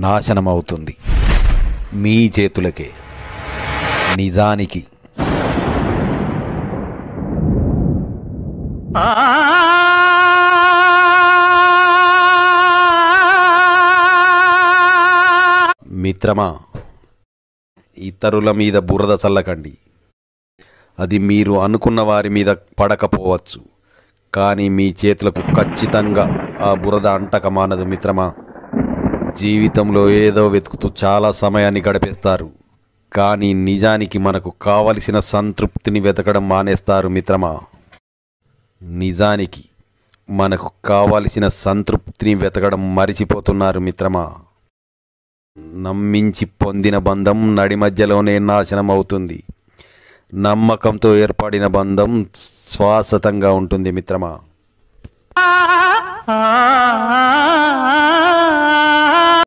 నాశనమవుతుంది మీ చేతులకే. నిజానికి మిత్రమా, ఇతరుల మీద బురద చల్లకండి. అది మీరు అనుకున్న వారి మీద పడకపోవచ్చు, కానీ మీ చేతులకు ఖచ్చితంగా ఆ బురద అంటక మానదు మిత్రమా. జీవితంలో ఏదో వెతుకుతూ చాలా సమయాన్ని గడిపేస్తారు, కానీ నిజానికి మనకు కావలసిన సంతృప్తిని వెతకడం మానేస్తారు మిత్రమా. నిజానికి మనకు కావలసిన సంతృప్తిని వెతకడం మరిచిపోతున్నారు మిత్రమా. నమ్మించి పొందిన బంధం నడి మధ్యలోనే నాశనం అవుతుంది. నమ్మకంతో ఏర్పడిన బంధం శాశ్వతంగా ఉంటుంది మిత్రమా.